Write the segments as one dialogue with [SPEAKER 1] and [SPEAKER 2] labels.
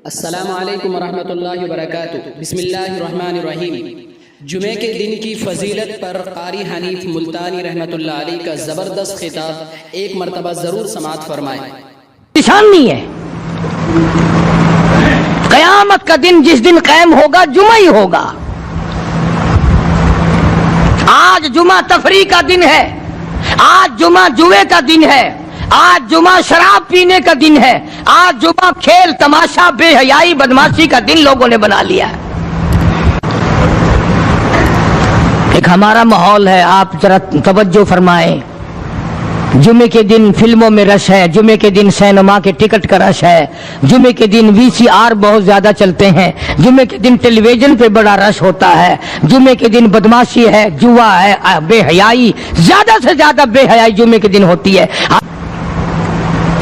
[SPEAKER 1] السلام علیکم ورحمۃ اللہ وبرکاتہ۔ بسم اللہ الرحمن الرحیم۔ جمعے کے دن کی فضیلت پر قاری حنیف ملتانی رحمۃ اللہ علیہ کا زبردست خطاب ایک مرتبہ ضرور سماعت فرمائیں۔
[SPEAKER 2] نشانی ہے قیامت کا دن، جس دن قائم ہوگا جمعہ ہی ہوگا۔ آج جمعہ تفریح کا دن ہے، آج جمعہ جوے کا دن ہے، آج جمعہ شراب پینے کا دن ہے، آج جمعہ کھیل تماشا بے حیائی بدماشی کا دن لوگوں نے بنا لیا ہے۔ ایک ہمارا ماحول ہے، آپ ذرا توجہ فرمائیں۔ جمعے کے دن فلموں میں رش ہے، جمعے کے دن سینما کے ٹکٹ کا رش ہے، جمعے کے دن VCR بہت زیادہ چلتے ہیں، جمعے کے دن ٹیلی ویژن پہ بڑا رش ہوتا ہے، جمعے کے دن بدماشی ہے، جوا ہے، بے حیائی، زیادہ سے زیادہ بے حیائی جمعے کے دن ہوتی ہے۔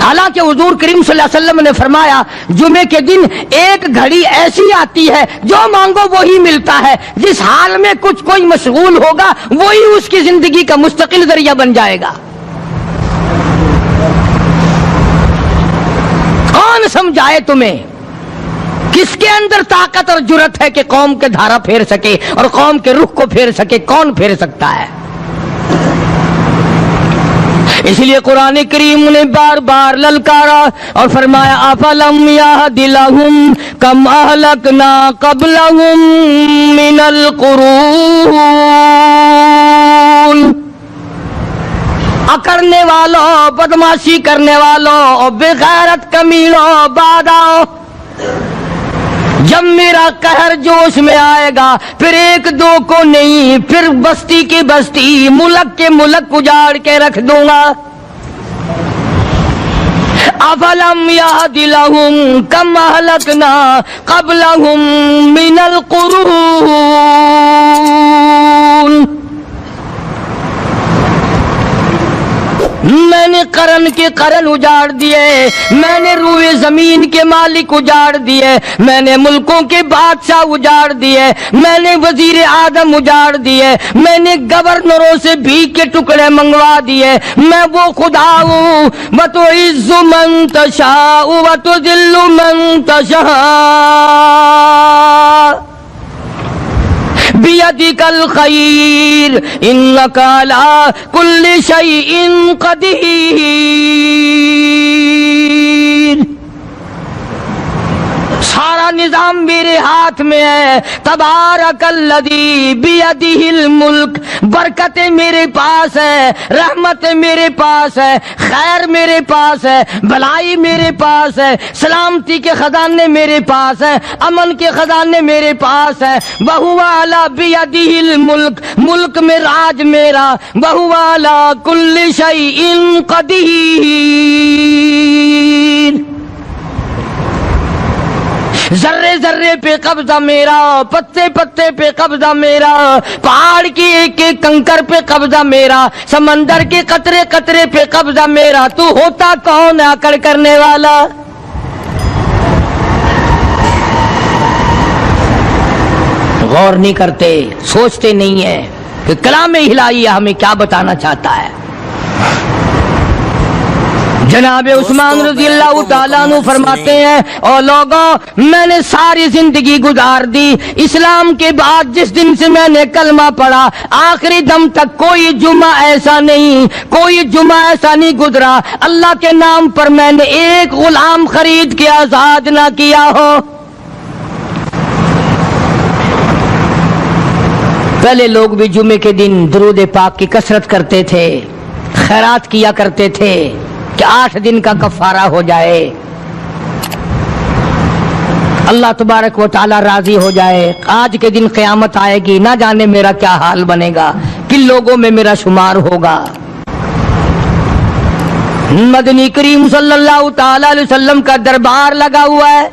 [SPEAKER 2] حالانکہ حضور کریم صلی اللہ علیہ وسلم نے فرمایا جمعے کے دن ایک گھڑی ایسی آتی ہے جو مانگو وہی ملتا ہے، جس حال میں کوئی مشغول ہوگا وہی اس کی زندگی کا مستقل ذریعہ بن جائے گا۔ کون سمجھائے تمہیں؟ کس کے اندر طاقت اور جرت ہے کہ قوم کے دھارا پھیر سکے اور قوم کے رخ کو پھیر سکے؟ کون پھیر سکتا ہے؟ اس لیے قرآن کریم نے بار بار للکارا اور فرمایا افلم یہد لہم کم اہلکنا قبلہم من القرون، اکڑنے والوں، بدماشی کرنے والوں، بے غیرت کمینوں، باداؤ، جب میرا قہر جوش میں آئے گا پھر ایک دو کو نہیں، پھر بستی کی بستی، ملک کے ملک اجاڑ کے رکھ دوں گا۔ افلم یہد لہم کم اہلکنا قبلہم من القرون، میں نے قرن کے قرن اجاڑ دیے، میں نے روئے زمین کے مالک اجاڑ دیے، میں نے ملکوں کے بادشاہ اجاڑ دیے، میں نے وزیر اعظم اجاڑ دیے، میں نے گورنروں سے بھیک کے ٹکڑے منگوا دیے۔ میں وہ خدا ہوں وَتُعِزُّ مَن تَشَاءُ وَتُذِلُّ مَن تَشَاءُ بِيَدِكَ الْخَيْرُ إِنَّكَ عَلَى كُلِّ شَيْءٍ قَدِيرٌ۔ سارا نظام میرے ہاتھ میں ہے۔ تبارک الذی بیدہ الملک، برکتیں میرے پاس ہے، رحمتیں میرے پاس ہے، خیر میرے پاس ہے، بھلائی میرے پاس ہے، سلامتی کے خزانے میرے پاس ہے، امن کے خزانے میرے پاس ہے۔ وہو علی بیدہ الملک، ملک میں راج میرا، وہو علی کل شیء قدیر۔ ذرے ذرے پہ قبضہ میرا، پتے پتے پہ قبضہ میرا، پہاڑ کی ایک ایک کنکر پہ قبضہ میرا، سمندر کے قطرے قطرے پہ قبضہ میرا۔ تو ہوتا کون ہے اکڑ کرنے والا؟ غور نہیں کرتے، سوچتے نہیں ہیں کہ کلام الہی ہمیں کیا بتانا چاہتا ہے۔ جناب عثمان رضی اللہ تعالیٰ عنہ فرماتے ہیں اور لوگوں، میں نے ساری زندگی گزار دی، اسلام کے بعد جس دن سے میں نے کلمہ پڑھا آخری دم تک کوئی جمعہ ایسا نہیں، کوئی جمعہ ایسا نہیں گزرا اللہ کے نام پر میں نے ایک غلام خرید کے آزاد نہ کیا ہو۔ پہلے لوگ بھی جمعے کے دن درود پاک کی کثرت کرتے تھے، خیرات کیا کرتے تھے کہ 8 دن کا کفارہ ہو جائے، اللہ تبارک و تعالی راضی ہو جائے۔ آج کے دن قیامت آئے گی، نہ جانے میرا کیا حال بنے گا، کن لوگوں میں میرا شمار ہوگا۔ مدنی کریم صلی اللہ تعالی علیہ وسلم کا دربار لگا ہوا ہے،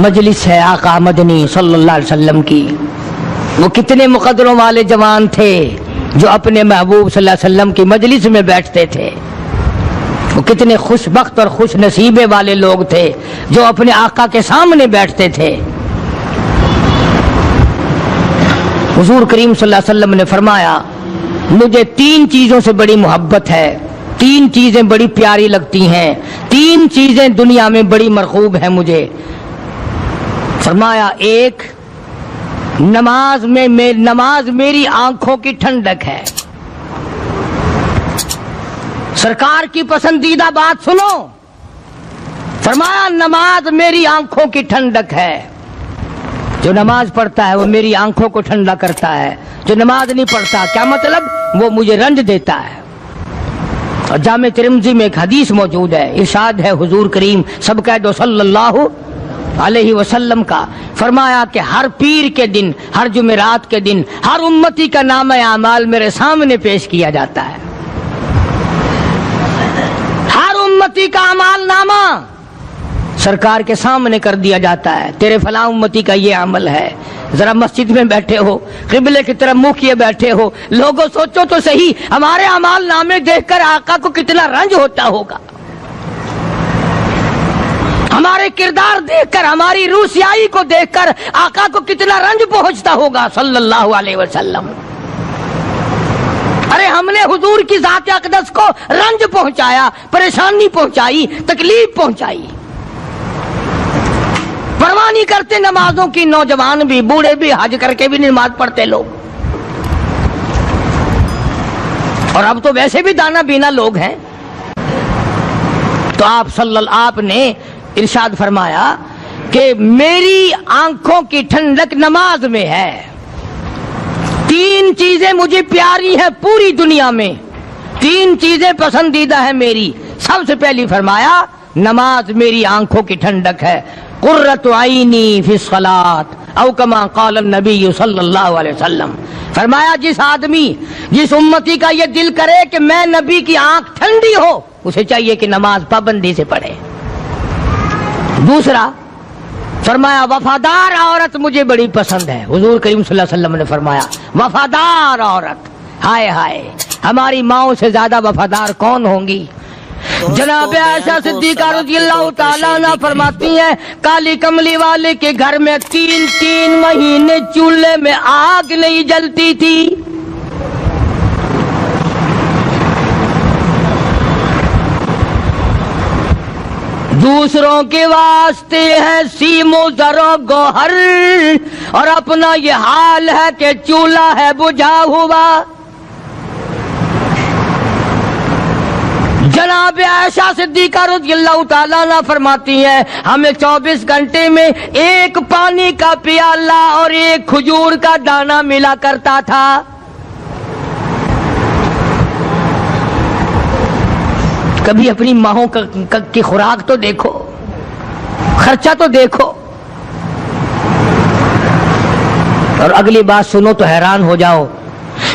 [SPEAKER 2] مجلس ہے آقا مدنی صلی اللہ علیہ وسلم کی۔ وہ کتنے مقدروں والے جوان تھے جو اپنے محبوب صلی اللہ علیہ وسلم کی مجلس میں بیٹھتے تھے، وہ کتنے خوش بخت اور خوش نصیبے والے لوگ تھے جو اپنے آقا کے سامنے بیٹھتے تھے۔ حضور کریم صلی اللہ علیہ وسلم نے فرمایا مجھے 3 چیزوں سے بڑی محبت ہے، تین چیزیں بڑی پیاری لگتی ہیں، تین چیزیں دنیا میں بڑی مرغوب ہیں مجھے. فرمایا ایک، نماز میری آنکھوں کی ٹھنڈک ہے. سرکار کی پسندیدہ بات سنو، فرمایا نماز میری آنکھوں کی ٹھنڈک ہے. جو نماز پڑھتا ہے وہ میری آنکھوں کو ٹھنڈا کرتا ہے، جو نماز نہیں پڑھتا کیا مطلب؟ وہ مجھے رنج دیتا ہے. اور جامع ترمذی میں ایک حدیث موجود ہے، ارشاد ہے حضور کریم سب کہہ دو صلی اللہ علیہ وسلم کا، فرمایا کہ ہر پیر کے دن، ہر جمعرات کے دن ہر امتی کا نامہ اعمال میرے سامنے پیش کیا جاتا ہے. ہر امتی کا اعمال نامہ سرکار کے سامنے کر دیا جاتا ہے. تیرے فلاں امتی کا یہ عمل ہے. ذرا مسجد میں بیٹھے ہو، قبلے کی طرف منہ کیے بیٹھے ہو، لوگوں سوچو تو صحیح ہمارے اعمال نامے دیکھ کر آقا کو کتنا رنج ہوتا ہوگا. ہمارے کردار دیکھ کر، ہماری روح سیاہی کو دیکھ کر آقا کو کتنا رنج پہنچتا ہوگا صلی اللہ علیہ وسلم. ارے ہم نے حضور کی ذات اقدس کو رنج پہنچایا، پریشانی پہنچائی، تکلیف پہنچائی. پرواہ نہیں کرتے نمازوں کی، نوجوان بھی، بوڑھے بھی، حج کر کے بھی نماز پڑھتے لوگ. اور اب تو ویسے بھی دانا بینا لوگ ہیں. تو آپ نے ارشاد فرمایا کہ میری آنکھوں کی ٹھنڈک نماز میں ہے. تین چیزیں مجھے پیاری ہیں پوری دنیا میں، تین چیزیں پسندیدہ ہیں میری. سب سے پہلی فرمایا نماز میری آنکھوں کی ٹھنڈک ہے. قرۃ عینی فی الصلاۃ او کما قال النبی صلی اللہ علیہ وسلم. فرمایا جس آدمی، جس امتی کا یہ دل کرے کہ میں نبی کی آنکھ ٹھنڈی ہو، اسے چاہیے کہ نماز پابندی سے پڑھے. دوسرا فرمایا وفادار عورت مجھے بڑی پسند ہے. حضور کریم صلی اللہ علیہ وسلم نے فرمایا وفادار عورت، ہائے ہائے ہماری ماؤں سے زیادہ وفادار کون ہوں گی. جناب عائشہ صدیقہ رضی اللہ تعالیٰ عنہ فرماتی ہیں کالی کملی والے کے گھر میں 3 مہینے چولہے میں آگ نہیں جلتی تھی. دوسروں کے واسطے ہے سیم و زر و گوہر، اور اپنا یہ حال ہے کہ چولہا ہے بجھا ہوا. جناب عائشہ صدیقہ رضی اللہ تعالیٰ عنہ فرماتی ہیں ہمیں 24 گھنٹے میں ایک پانی کا پیالہ اور ایک کھجور کا دانہ ملا کرتا تھا. کبھی اپنی ماہوں کی خوراک تو دیکھو، خرچہ تو دیکھو. اور اگلی بات سنو تو حیران ہو جاؤ.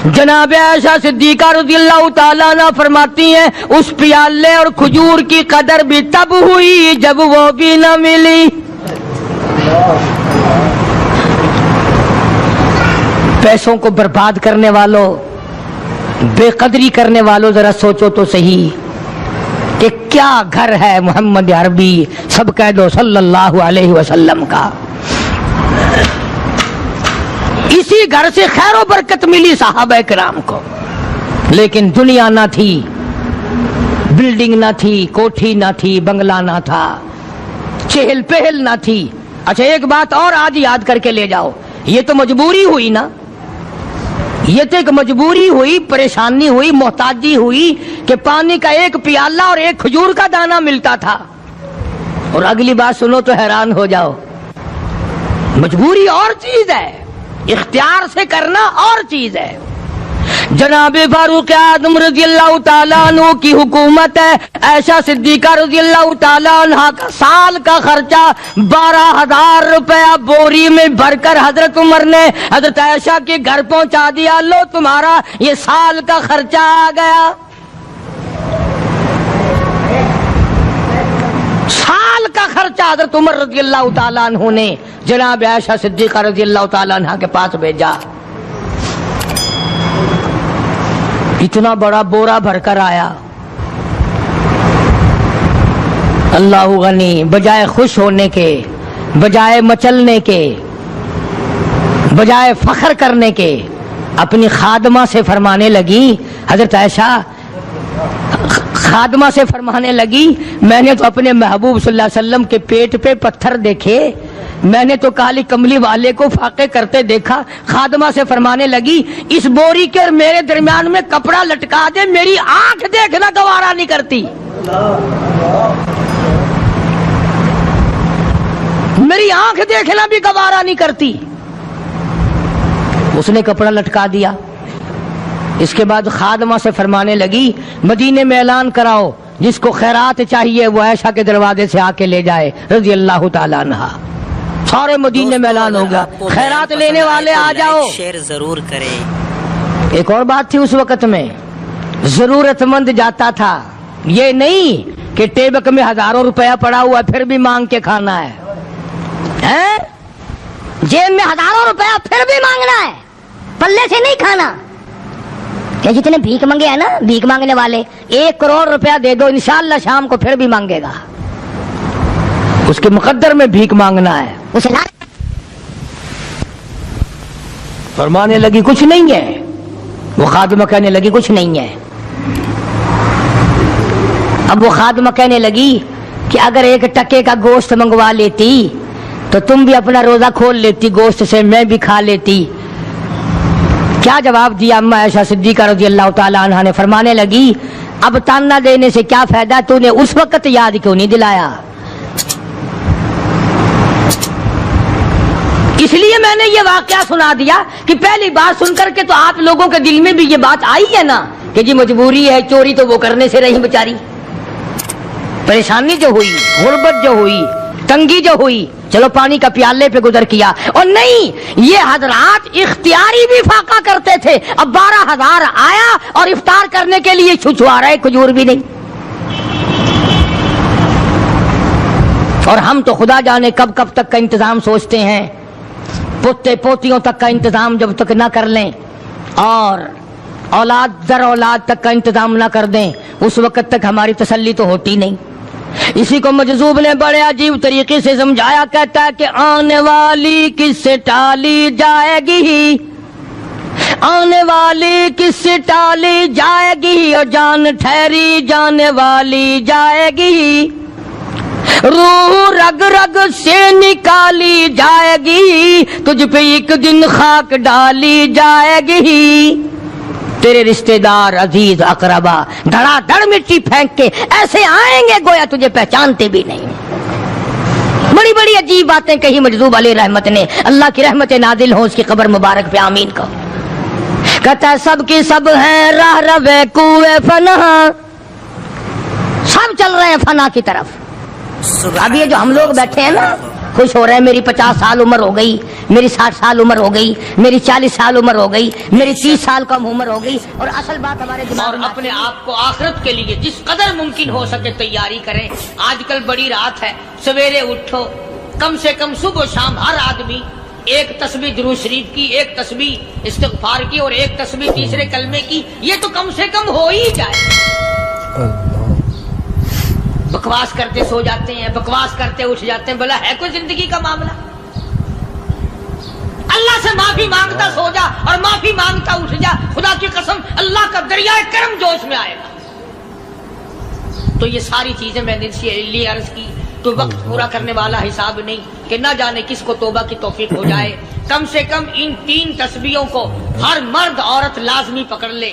[SPEAKER 2] جناب عائشہ صدیقہ رضی اللہ تعالیٰ عنہ فرماتی ہیں اس پیالے اور کھجور کی قدر بھی تب ہوئی جب وہ بھی نہ ملی. پیسوں کو برباد کرنے والوں، بے قدری کرنے والوں، ذرا سوچو تو صحیح کہ کیا گھر ہے محمد عربی سب کہہ دو صلی اللہ علیہ وسلم کا. اسی گھر سے خیر و برکت ملی صحابہ کرام کو، لیکن دنیا نہ تھی، بلڈنگ نہ تھی، کوٹھی نہ تھی، بنگلہ نہ تھا، چہل پہل نہ تھی. اچھا ایک بات اور آج یاد کر کے لے جاؤ، یہ تو مجبوری ہوئی نا، یہ تو ایک مجبوری ہوئی، پریشانی ہوئی، محتاجی ہوئی کہ پانی کا ایک پیالہ اور ایک کھجور کا دانہ ملتا تھا. اور اگلی بات سنو تو حیران ہو جاؤ، مجبوری اور چیز ہے، اختیار سے کرنا اور چیز ہے. جناب فاروق اعظم رضی اللہ تعالیٰ عنہ کی حکومت ہے. عائشہ صدیقہ رضی اللہ تعالیٰ عنہ کا سال کا خرچہ 12,000 روپیہ بوری میں بھر کر حضرت عمر نے حضرت عائشہ کے گھر پہنچا دیا. لو تمہارا یہ سال کا خرچہ آ گیا. سال کا خرچہ حضرت عمر رضی اللہ تعالیٰ عنہ نے جناب عائشہ صدیقہ رضی اللہ تعالیٰ عنہ کے پاس بھیجا. اتنا بڑا بورا بھر کر آیا. اللہ غنی، بجائے خوش ہونے کے، بجائے مچلنے کے، بجائے فخر کرنے کے، اپنی خادمہ سے فرمانے لگی حضرت عائشہ خادمہ سے فرمانے لگی میں نے تو اپنے محبوب صلی اللہ علیہ وسلم کے پیٹ پہ پتھر دیکھے، میں نے تو کالی کملی والے کو فاقے کرتے دیکھا۔ خادمہ سے فرمانے لگی اس بوری کے اور میرے درمیان میں کپڑا لٹکا دے، میری آنکھ دیکھنا گوارا نہیں کرتی، میری آنکھ دیکھنا بھی گوارا نہیں کرتی۔ اس نے کپڑا لٹکا دیا۔ اس کے بعد خادمہ سے فرمانے لگی مدینے میں اعلان کراؤ جس کو خیرات چاہیے وہ عائشہ کے دروازے سے آ کے لے جائے رضی اللہ تعالیٰ عنہا۔ سارے مدینے میں اعلان ہوگا خیرات لینے والے آ جاؤ۔
[SPEAKER 3] شیئر ضرور کریں۔
[SPEAKER 2] ایک اور بات تھی اس وقت میں، ضرورت مند جاتا تھا، یہ نہیں کہ ٹیبک میں ہزاروں روپیہ پڑا ہوا پھر بھی مانگ کے کھانا ہے، جیب میں ہزاروں روپیہ پھر بھی مانگنا ہے، پلے سے نہیں کھانا۔ کہ جتنے بھیک مانگے ہیں نا، بھیک مانگنے والے 1 کروڑ روپیہ دے دو انشاءاللہ شام کو پھر بھی مانگے گا، اس کے مقدر میں بھیک مانگنا ہے۔ اسے فرمانے لگی کچھ نہیں ہے، وہ خادمہ کہنے لگی کچھ نہیں ہے۔ اب وہ خادمہ کہنے لگی کہ اگر 1 ٹکے کا گوشت منگوا لیتی تو تم بھی اپنا روزہ کھول لیتی گوشت سے، میں بھی کھا لیتی۔ کیا جواب دیا اما عائشہ صدیقہ رضی اللہ تعالیٰ عنہا نے؟ فرمانے لگی اب تانا دینے سے کیا فائدہ، تو نے اس وقت یاد کیوں نہیں دلایا؟ اس لیے میں نے یہ واقعہ سنا دیا کہ پہلی بات سن کر کے تو آپ لوگوں کے دل میں بھی یہ بات آئی ہے نا کہ جی مجبوری ہے، چوری تو وہ کرنے سے رہی بیچاری، پریشانی جو ہوئی، غربت جو ہوئی، تنگی جو ہوئی، چلو پانی کا پیالے پہ گزر کیا۔ اور نہیں، یہ حضرات اختیاری بھی فاقہ کرتے تھے۔ اب 12,000 آیا اور افطار کرنے کے لیے چھچوا رہے، کھجور بھی نہیں۔ اور ہم تو خدا جانے کب کب تک کا انتظام سوچتے ہیں، پوتے پوتیوں تک کا انتظام جب تک نہ کر لیں اور اولاد در اولاد تک کا انتظام نہ کر دیں اس وقت تک ہماری تسلی تو ہوتی نہیں۔ اسی کو مجذوب نے بڑے عجیب طریقے سے سمجھایا، کہتا ہے کہ آنے والی کس سے ٹالی جائے گی، آنے والی کس سے ٹالی جائے گی، اور جان ٹھہری جانے والی جائے گی، روح رگ رگ سے نکالی جائے گی، تجھ پہ ایک دن خاک ڈالی جائے گی، تیرے رشتہ دار عزیز اقربا دھڑا دھڑ مٹی پھینک کے ایسے آئیں گے گویا تجھے پہچانتے بھی نہیں۔ بڑی بڑی عجیب باتیں کہی مجذوب علیہ رحمت نے، اللہ کی رحمت نازل ہو اس کی قبر مبارک پہ آمین کہو۔ کہتا ہے سب کی سب ہیں راہ روے کوئے فنا، سب چل رہے ہیں فنا کی طرف۔ اب یہ جو ہم لوگ بیٹھے ہیں نا خوش ہو رہے ہیں، میری 50 سال عمر ہو گئی، میری 60 سال عمر ہو گئی، میری 40 سال عمر ہو گئی، میری 30 سال کم عمر ہو گئی، اور اصل بات ہمارے دماغ میں اپنے آپ کو آخرت کے لیے جس قدر ممکن ہو سکے تیاری کریں۔ آج کل بڑی رات ہے، سویرے اٹھو، کم سے کم صبح و شام ہر آدمی 1 تسبیح درود شریف کی، 1 تسبیح استغفار کی، اور 1 تسبیح تیسرے کلمے کی، یہ تو کم سے کم ہو ہی جائے۔ بکواس کرتے سو جاتے ہیں، بکواس کرتے اٹھ جاتے ہیں، بلا ہے کوئی زندگی کا معاملہ؟ اللہ سے معافی مانگتا سو جا اور معافی مانگتا اٹھ جا، خدا کی قسم اللہ کا دریائے کرم جوش میں آئے گا۔ تو یہ ساری چیزیں میں نے لیے عرض کی، تو وقت پورا کرنے والا حساب نہیں کہ نہ جانے کس کو توبہ کی توفیق ہو جائے۔ کم سے کم ان 3 تسبیحوں کو ہر مرد عورت لازمی پکڑ لے۔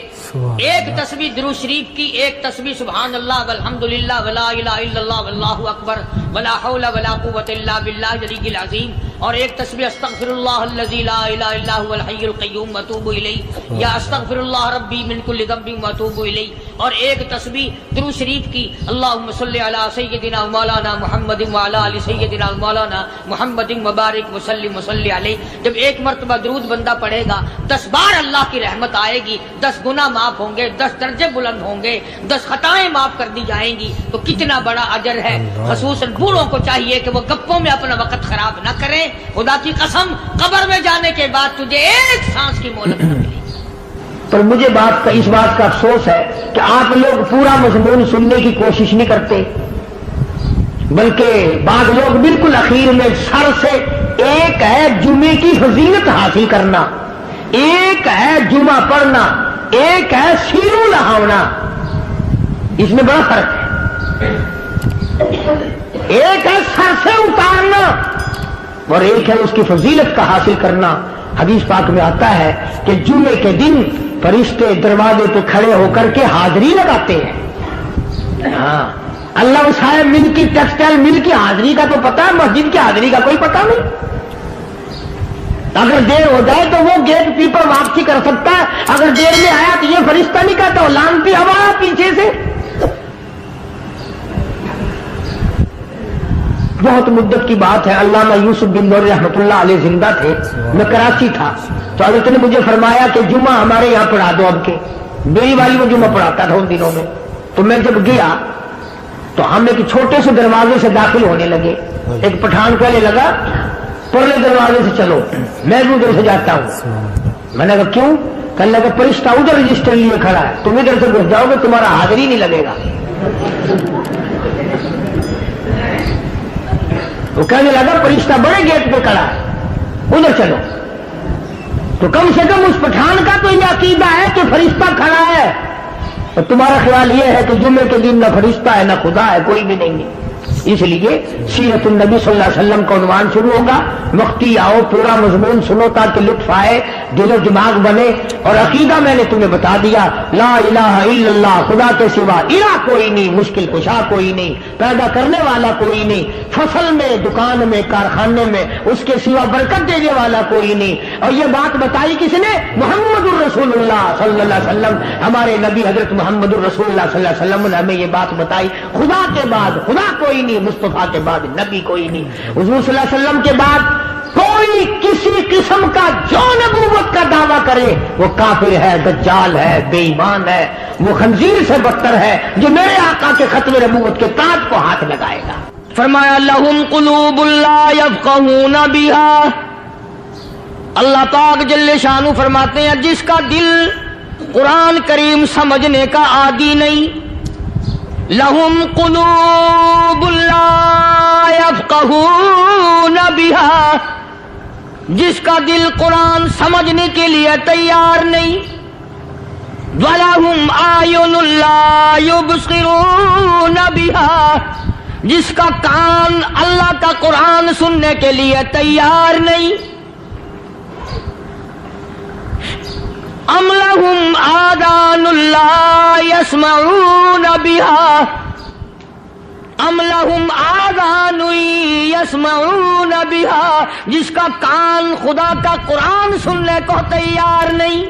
[SPEAKER 2] 1 تسبیح درود شریف کی، 1 تسبیح سبحان اللہ والحمدللہ ولا الہ الا اللہ واللہ اکبر ولا حول ولا قوۃ الا باللہ العلی العظیم، اور 1 تسبیح استغفر اللہ الذی لا الہ الا هو الحی القیوم واتوب الیہ، یا استغفر اللہ ربی من کل ذنب واتوب الیہ، اور 1 تسبیح درود شریف کی اللہم صلی علی سیدنا مولانا محمد وعلی آل سیدنا مولانا محمد مبارک وسلم وصلی علیہ۔ جب 1 مرتبہ درود بندہ پڑھے گا 10 بار اللہ کی رحمت آئے گی، 10 گناہ معاف ہوں گے، 10 درجے بلند ہوں گے، 10 خطائیں معاف کر دی جائیں گی۔ تو کتنا بڑا اجر ہے۔ خصوصاً بوڑھوں کو چاہیے کہ وہ گپوں میں اپنا وقت خراب نہ کریں۔ خدا کی قسم قبر میں جانے کے بعد تجھے 1 سانس کی مہلت نہ ملے۔ پر مجھے اس بات کا افسوس ہے کہ آپ لوگ پورا مضمون سننے کی کوشش نہیں کرتے، بلکہ بعض لوگ بالکل اخیر میں سر سے، ایک ہے جمعے کی فضیلت حاصل کرنا، ایک ہے جمعہ پڑھنا، ایک ہے سیروں لہاونا، اس میں بڑا فرق ہے. ایک ہے سر سے اتارنا اور ایک ہے اس کی فضیلت کا حاصل کرنا. حدیث پاک میں آتا ہے کہ جمعے کے دن فرشتے دروازے پہ کھڑے ہو کر کے حاضری لگاتے ہیں. ہاں اللہ صاحب مل کی ٹیکسٹائل مل کی حاضری کا تو پتا ہے, مسجد کی حاضری کا کوئی پتا نہیں. اگر دیر ہو جائے تو وہ گیٹ کیپر واپسی کر سکتا ہے, اگر دیر میں آیا تو یہ فرشتہ نہیں کہتا, لانتی ہوا پیچھے سے. بہت مدت کی بات ہے, علامہ یوسف بن نور رحمۃ اللہ علیہ زندہ تھے, میں کراچی تھا, تو حضرت نے مجھے فرمایا کہ جمعہ ہمارے یہاں پڑھا دو. اب کے میری والی وہ جمعہ پڑھاتا تھا ان دنوں میں. تو میں جب گیا تو ہم ایک چھوٹے سے دروازے سے داخل ہونے لگے. ایک پٹھان کہنے لگا پرلے دروازے سے چلو, میں بھی ادھر سے جاتا ہوں. میں نے کہا کیوں؟ کہنے لگا فرشتہ ادھر رجسٹر لیے کھڑا ہے, تم ادھر سے گھس جاؤ گے تمہارا حاضری نہیں لگے گا. وہ کہنے لگا فرشتہ بڑے گیٹ پہ کھڑا ہے, ادھر چلو. تو کم سے کم اس پٹھان کا تو یہ عقیدہ ہے کہ فرشتہ کھڑا ہے, اور تمہارا خیال یہ ہے کہ جمعے کے دن نہ فرشتہ ہے نہ خدا ہے, کوئی بھی نہیں ہے. اس لیے سیرت النبی صلی اللہ علیہ وسلم کا عنوان شروع ہوگا. وقتی آؤ, پورا مضمون سنو تاکہ لطف آئے, دل و دماغ بنے. اور عقیدہ میں نے تمہیں بتا دیا, لا الہ الا اللہ, خدا کے سوا الہ کوئی نہیں, مشکل کشا کوئی نہیں, پیدا کرنے والا کوئی نہیں, فصل میں, دکان میں, کارخانے میں اس کے سوا برکت دینے والا کوئی نہیں. اور یہ بات بتائی کس نے؟ محمد الرسول اللہ صلی اللہ علیہ وسلم. ہمارے نبی حضرت محمد الرسول اللہ صلی اللہ علیہ وسلم نے ہمیں یہ بات بتائی. خدا کے بعد خدا کوئی نہیں, مصطفیٰ کے بعد نبی کوئی نہیں. حضور صلی اللہ علیہ وسلم کے بعد کوئی کسی قسم کا جو نبوت کا دعویٰ کرے وہ کافر ہے, دجال ہے, بے ایمان ہے, وہ خنزیر سے بدتر ہے جو میرے آقا کے ختم نبوت کے تاج کو ہاتھ لگائے گا.
[SPEAKER 3] فرمایا لہم قلوب لا یفقہون بہا. اللہ پاک جل شانہ فرماتے ہیں جس کا دل قرآن کریم سمجھنے کا عادی نہیں. لہم قلوب لا یفقہون بہا, جس کا دل قرآن سمجھنے کے لیے تیار نہیں. وَلَهُمْ أَعْيُنٌ لَا يُبْصِرُونَ بِهَا, جس کا کان اللہ کا قرآن سننے کے لیے تیار نہیں. أَمْ لَهُمْ آذَانٌ لَا يَسْمَعُونَ بِهَا, ام لہم آذان یسمعون بہا, جس کا کان خدا کا قرآن سننے کو تیار نہیں.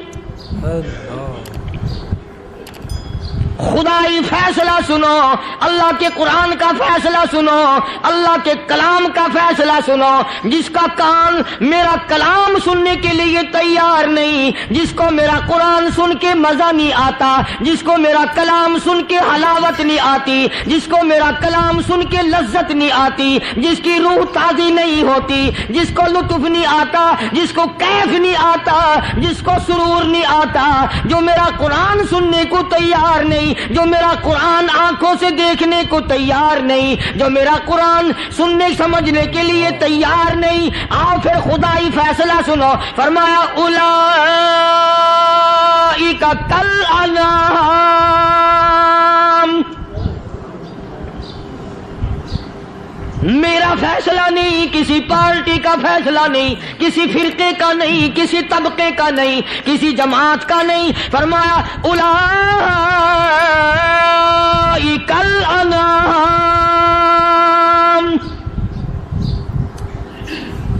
[SPEAKER 3] خدائی فیصلہ سنو, اللہ کے قرآن کا فیصلہ سنو, اللہ کے کلام کا فیصلہ سنو. جس کا کان میرا کلام سننے کے لیے تیار نہیں, جس کو میرا قرآن سن کے مزہ نہیں آتا, جس کو میرا کلام سن کے حلاوت نہیں آتی, جس کو میرا کلام سن کے لذت نہیں آتی, جس کی روح تازی نہیں ہوتی, جس کو لطف نہیں آتا, جس کو کیف نہیں آتا, جس کو سرور نہیں آتا, جو میرا قرآن سننے کو تیار نہیں, جو میرا قرآن آنکھوں سے دیکھنے کو تیار نہیں, جو میرا قرآن سننے سمجھنے کے لیے تیار نہیں. آؤ پھر خدائی فیصلہ سنو. فرمایا اولئک کالانعام, میرا فیصلہ نہیں, کسی پارٹی کا فیصلہ نہیں, کسی فرقے کا نہیں, کسی طبقے کا نہیں, کسی جماعت کا نہیں. فرمایا اولئک الانعام,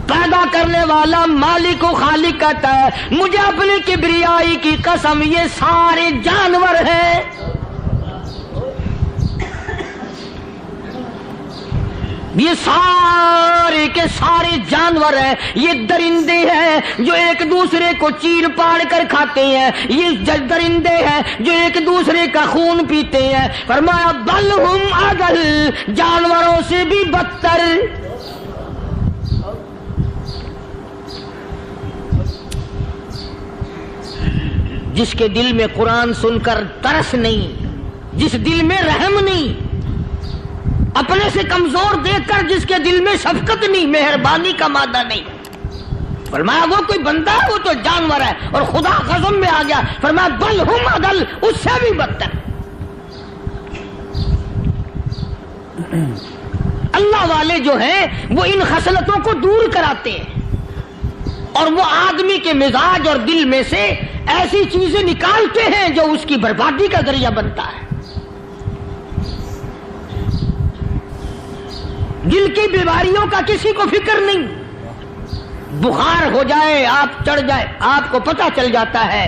[SPEAKER 3] پیدا کرنے والا مالک و خالق کہتا ہے مجھے اپنی کبریائی کی قسم یہ سارے جانور ہیں. یہ سارے کے سارے جانور ہیں, یہ درندے ہیں جو ایک دوسرے کو چیر پاڑ کر کھاتے ہیں, یہ درندے ہیں جو ایک دوسرے کا خون پیتے ہیں. فرمایا بل ہم اضل, جانوروں سے بھی بدتر. جس کے دل میں قرآن سن کر ترس نہیں, جس دل میں رحم نہیں, اپنے سے کمزور دیکھ کر جس کے دل میں شفقت نہیں, مہربانی کا مادہ نہیں. فرمایا وہ کوئی بندہ ہے, وہ تو جانور ہے. اور خدا غضب میں آ گیا, فرمایا بل ہم اضل, اس سے بھی بدتر. اللہ والے جو ہیں وہ ان خصلتوں کو دور کراتے ہیں اور وہ آدمی کے مزاج اور دل میں سے ایسی چیزیں نکالتے ہیں جو اس کی بربادی کا ذریعہ بنتا ہے. دل کی بیماریوں کا کسی کو فکر نہیں. بخار ہو جائے آپ چڑھ جائے آپ کو پتہ چل جاتا ہے,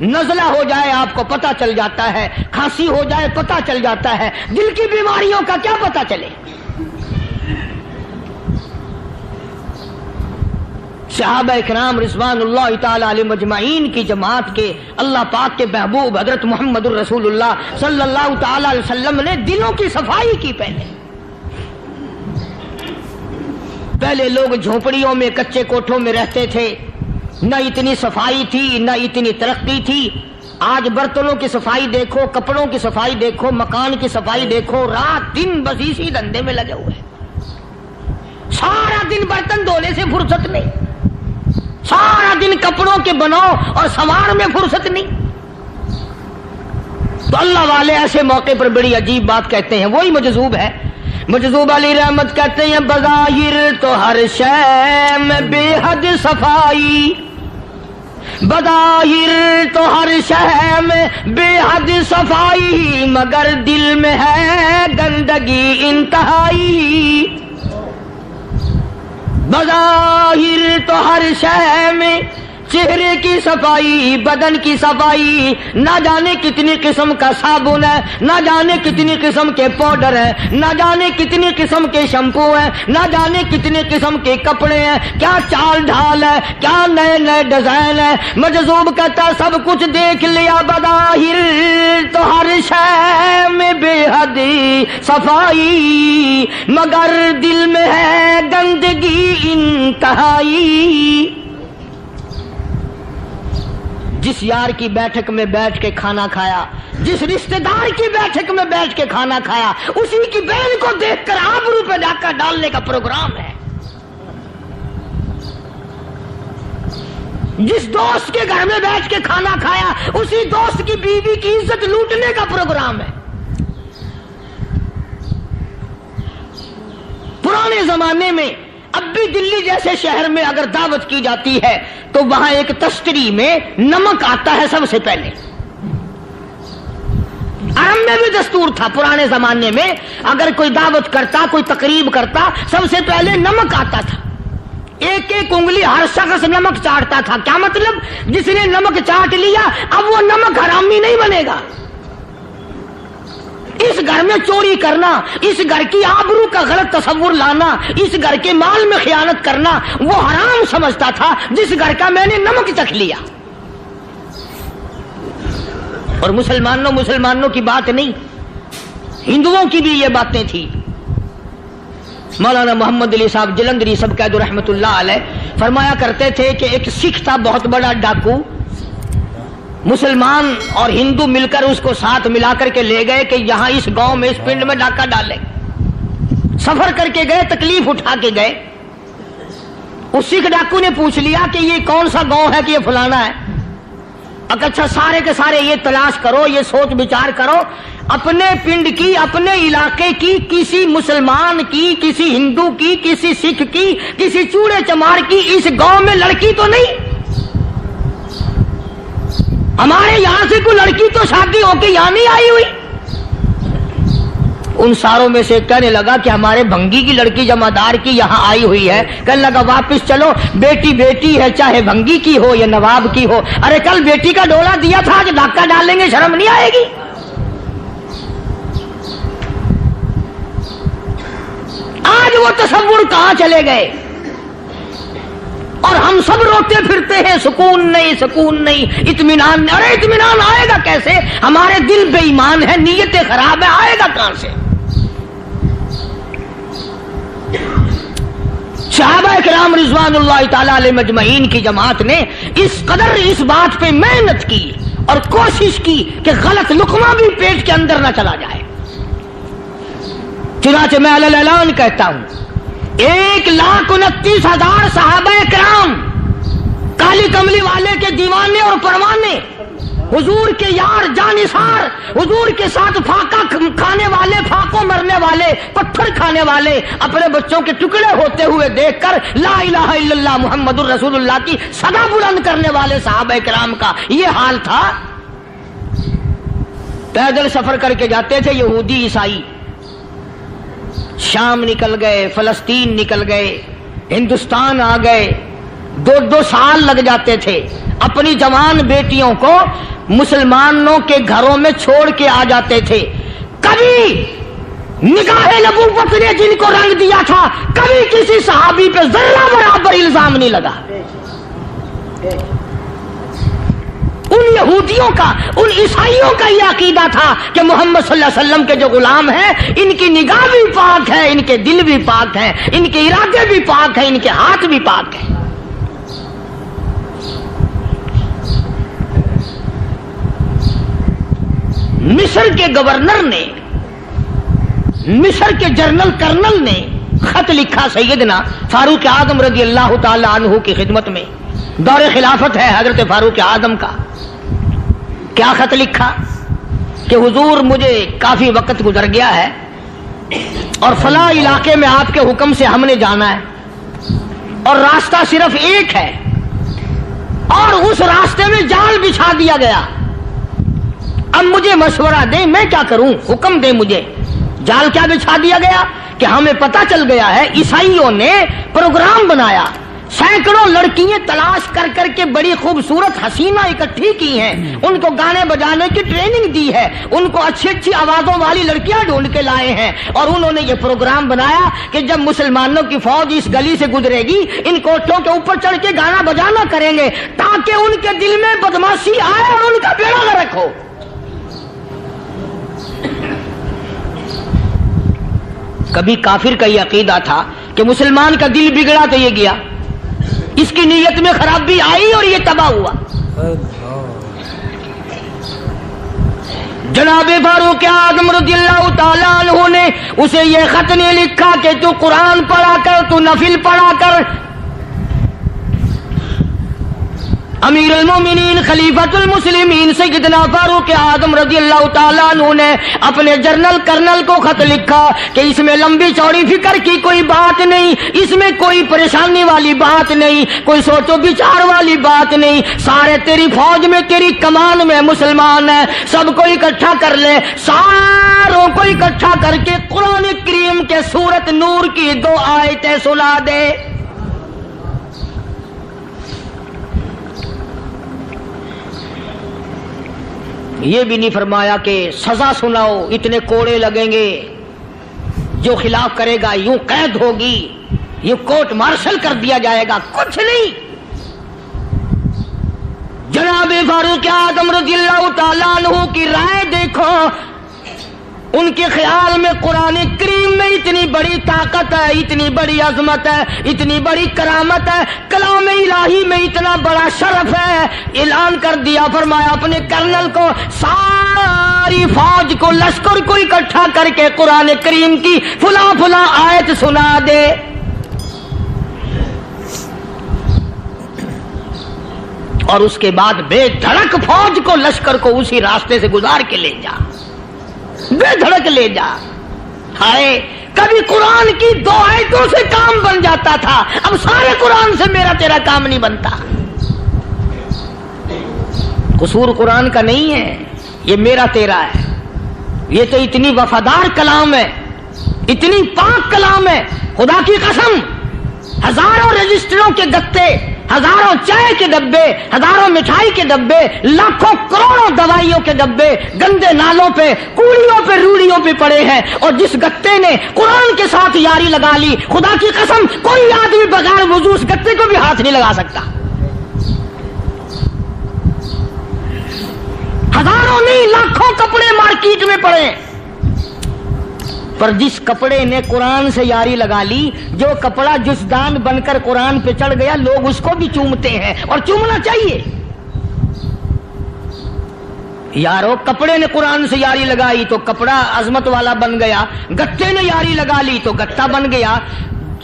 [SPEAKER 3] نزلہ ہو جائے آپ کو پتہ چل جاتا ہے, کھانسی ہو جائے پتہ چل جاتا ہے. دل کی بیماریوں کا کیا پتہ چلے؟ صحابہ اکرام رضوان اللہ تعالی علیہم اجمعین کی جماعت کے اللہ پاک کے محبوب حضرت محمد الرسول اللہ صلی اللہ تعالی علیہ وسلم نے دلوں کی صفائی کی. پہلے لوگ جھونپڑیوں میں کچے کوٹھوں میں رہتے تھے, نہ اتنی صفائی تھی نہ اتنی ترقی تھی. آج برتنوں کی صفائی دیکھو, کپڑوں کی صفائی دیکھو, مکان کی صفائی دیکھو, رات دن بس اسی دھندے میں لگے ہوئے. سارا دن برتن دھونے سے فرصت نہیں, سارا دن کپڑوں کے بناؤ اور سنوار میں فرصت نہیں. تو اللہ والے ایسے موقع پر بڑی عجیب بات کہتے ہیں. وہی مجذوب ہے, مجذوب علی رحمت کہتے ہیں بظاہر تو ہر شے میں بے حد صفائی, بظاہر تو ہر شے میں بے حد صفائی, مگر دل میں ہے گندگی انتہائی. بظاہر تو ہر شے میں چہرے کی صفائی, بدن کی صفائی, نہ جانے کتنی قسم کا صابن ہے, نہ جانے کتنی قسم کے پاؤڈر ہیں, نہ جانے کتنی قسم کے شیمپو ہیں, نہ جانے کتنی قسم کے کپڑے ہیں, کیا چال ڈھال ہے, کیا نئے نئے ڈیزائن ہے. مجذوب کہتا سب کچھ دیکھ لیا, بظاہر تو ہر شے میں بے حد صفائی, مگر دل میں ہے گندگی انتہائی. جس یار کی بیٹھک میں بیٹھ کے کھانا کھایا, جس رشتہ دار کی بیٹھک میں بیٹھ کے کھانا کھایا, اسی کی بہن کو دیکھ کر آبرو پہ ڈاکہ ڈالنے کا پروگرام ہے. جس دوست کے گھر میں بیٹھ کے کھانا کھایا, اسی دوست کی بیوی کی عزت لوٹنے کا پروگرام ہے. پرانے زمانے میں اب بھی دلی جیسے شہر میں اگر دعوت کی جاتی ہے تو وہاں ایک تشتری میں نمک آتا ہے سب سے پہلے. عرب میں بھی دستور تھا پرانے زمانے میں, اگر کوئی دعوت کرتا, کوئی تقریب کرتا, سب سے پہلے نمک آتا تھا. ایک ایک انگلی ہر شخص نمک چاٹتا تھا. کیا مطلب؟ جس نے نمک چاٹ لیا اب وہ نمک حرامی نہیں بنے گا. اس گھر میں چوری کرنا, اس گھر کی آبرو کا غلط تصور لانا, اس گھر کے مال میں خیانت کرنا وہ حرام سمجھتا تھا جس گھر کا میں نے نمک چکھ لیا. اور مسلمانوں کی بات نہیں, ہندوؤں کی بھی یہ باتیں تھی. مولانا محمد علی صاحب جلندری سب قید رحمت اللہ علیہ فرمایا کرتے تھے کہ ایک سکھ تھا بہت بڑا ڈاکو, مسلمان اور ہندو مل کر اس کو ساتھ ملا کر کے لے گئے کہ یہاں اس گاؤں میں اس پنڈ میں ڈاکہ ڈالیں. سفر کر کے گئے, تکلیف اٹھا کے گئے. اس سکھ ڈاکو نے پوچھ لیا کہ یہ کون سا گاؤں ہے کہ یہ فلانا ہے. اچھا سارے کے سارے یہ تلاش کرو, یہ سوچ بچار کرو, اپنے پنڈ کی, اپنے علاقے کی, کسی مسلمان کی, کسی ہندو کی, کسی سکھ کی, کسی چوڑے چمار کی اس گاؤں میں لڑکی تو نہیں. ہمارے یہاں سے کوئی لڑکی تو شادی ہو کے یہاں نہیں آئی ہوئی. ان ساروں میں سے کہنے لگا کہ ہمارے بھنگی کی لڑکی جمعدار کی یہاں آئی ہوئی ہے. کہنے لگا واپس چلو, بیٹی بیٹی ہے چاہے بھنگی کی ہو یا نواب کی ہو. ارے کل بیٹی کا ڈولا دیا تھا, آج ڈاکہ ڈال لیں گے, شرم نہیں آئے گی؟ آج وہ تصور کہاں چلے گئے اور ہم سب روتے پھرتے ہیں, سکون نہیں, سکون نہیں, اطمینان نہیں. ارے اطمینان آئے گا کیسے؟ ہمارے دل بے ایمان ہے, نیتیں خراب ہے, آئے گا کہاں سے؟ صحابہ کرام رضوان اللہ تعالی علیہ مجمعین کی جماعت نے اس قدر اس بات پہ محنت کی اور کوشش کی کہ غلط لقمہ بھی پیٹ کے اندر نہ چلا جائے. چنانچہ میں علی الاعلان کہتا ہوں 1,29,000 صحابہ کرام کالی کملی والے کے دیوانے اور پروانے حضور کے یار جانثار، حضور کے ساتھ فاقہ کھانے والے، فاقوں مرنے والے، پتھر کھانے والے اپنے بچوں کے ٹکڑے ہوتے ہوئے دیکھ کر لا الہ الا اللہ محمد الرسول اللہ کی صدا بلند کرنے والے صحابہ کرام کا یہ حال تھا۔ پیدل سفر کر کے جاتے تھے یہودی عیسائی، شام نکل گئے، فلسطین نکل گئے، ہندوستان آ گئے، 2 سال لگ جاتے تھے، اپنی جوان بیٹیوں کو مسلمانوں کے گھروں میں چھوڑ کے آ جاتے تھے۔ کبھی نگاہ نبوت نے جن کو رنگ دیا تھا، کبھی کسی صحابی پہ ذرہ برابر الزام نہیں لگا۔ ان یہودیوں کا، ان عیسائیوں کا یہ عقیدہ تھا کہ محمد صلی اللہ علیہ وسلم کے جو غلام ہیں ان کی نگاہ بھی پاک ہے، ان کے دل بھی پاک ہیں، ان کے ارادے بھی پاک ہیں، ان کے ہاتھ بھی پاک ہیں۔ مصر کے گورنر نے، مصر کے جنرل کرنل نے خط لکھا سیدنا فاروق اعظم رضی اللہ تعالی عنہ کی خدمت میں، دور خلافت ہے حضرت فاروق اعظم کا۔ کیا خط لکھا کہ حضور مجھے کافی وقت گزر گیا ہے اور فلاں علاقے میں آپ کے حکم سے ہم نے جانا ہے اور راستہ صرف ایک ہے اور اس راستے میں جال بچھا دیا گیا، اب مجھے مشورہ دیں میں کیا کروں، حکم دیں مجھے۔ جال کیا بچھا دیا گیا کہ ہمیں پتہ چل گیا ہے عیسائیوں نے پروگرام بنایا، سینکڑوں لڑکیاں تلاش کر کر کے بڑی خوبصورت حسینہ اکٹھی کی ہیں، ان کو گانے بجانے کی ٹریننگ دی ہے، ان کو اچھی اچھی آوازوں والی لڑکیاں ڈھونڈ کے لائے ہیں، اور انہوں نے یہ پروگرام بنایا کہ جب مسلمانوں کی فوج اس گلی سے گزرے گی ان کوٹھوں کے اوپر چڑھ کے گانا بجانا کریں گے تاکہ ان کے دل میں بدماشی آئے اور ان کا بیڑا غرق ہو۔ کبھی کافر کا یہ عقیدہ تھا کہ مسلمان کا دل بگڑا تو یہ گیا، اس کی نیت میں خرابی آئی اور یہ تباہ ہوا۔ جناب فاروق اعظم رضی اللہ تعالیٰ عنہ نے اسے یہ خط نہیں لکھا کہ تو قرآن پڑھا کر، تو نفل پڑھا کر۔ امیر المومنین خلیفۃ المسلمین سیدنا فاروق اعظم رضی اللہ تعالیٰ عنہ نے اپنے جنرل کرنل کو خط لکھا کہ اس میں لمبی چوڑی فکر کی کوئی بات نہیں، اس میں کوئی پریشانی والی بات نہیں، کوئی سوچ و بچار والی بات نہیں، سارے تیری فوج میں، تیری کمان میں مسلمان ہیں، سب کو اکٹھا کر لے، ساروں کو اکٹھا کر کے قرآن کریم کے سورت نور کی 2 آیتیں سنا دے۔ یہ بھی نہیں فرمایا کہ سزا سناؤ، اتنے کوڑے لگیں گے، جو خلاف کرے گا یوں قید ہوگی، یوں کورٹ مارشل کر دیا جائے گا، کچھ نہیں۔ جناب فاروق اعظم رضی اللہ تعالیٰ عنہ کی رائے دیکھو، ان کے خیال میں قرآن کریم میں اتنی بڑی طاقت ہے، اتنی بڑی عظمت ہے، اتنی بڑی کرامت ہے، کلام الہی میں اتنا بڑا شرف ہے۔ اعلان کر دیا، فرمایا اپنے کرنل کو ساری فوج کو، لشکر کو اکٹھا کر کے قرآن کریم کی فلاں فلاں آیت سنا دے۔ اور اس کے بعد بے دھڑک فوج کو، لشکر کو اسی راستے سے گزار کے لے جا، بے دھڑک لے جا۔ ہائے کبھی قرآن کی 2 آیتوں سے کام بن جاتا تھا، اب سارے قرآن سے میرا تیرا کام نہیں بنتا۔ قصور قرآن کا نہیں ہے، یہ میرا تیرا ہے۔ یہ تو اتنی وفادار کلام ہے، اتنی پاک کلام ہے، خدا کی قسم ہزاروں رجسٹروں کے گتے، ہزاروں چائے کے ڈبے، ہزاروں مٹھائی کے ڈبے، لاکھوں کروڑوں دوائیوں کے ڈبے گندے نالوں پہ، کوڑیوں پہ، روڑیوں پہ پڑے ہیں، اور جس گتے نے قرآن کے ساتھ یاری لگا لی، خدا کی قسم کوئی آدمی بغیر وضو اس گتے کو بھی ہاتھ نہیں لگا سکتا۔ ہزاروں نہیں، لاکھوں کپڑے مارکیٹ میں پڑے، پر جس کپڑے نے قرآن سے یاری لگا لی، جو کپڑا جسدان بن کر قرآن پہ چڑھ گیا، لوگ اس کو بھی چومتے ہیں، اور چومنا چاہیے۔ یارو کپڑے نے قرآن سے یاری لگائی تو کپڑا عظمت والا بن گیا، گتے نے یاری لگا لی تو گتا بن گیا۔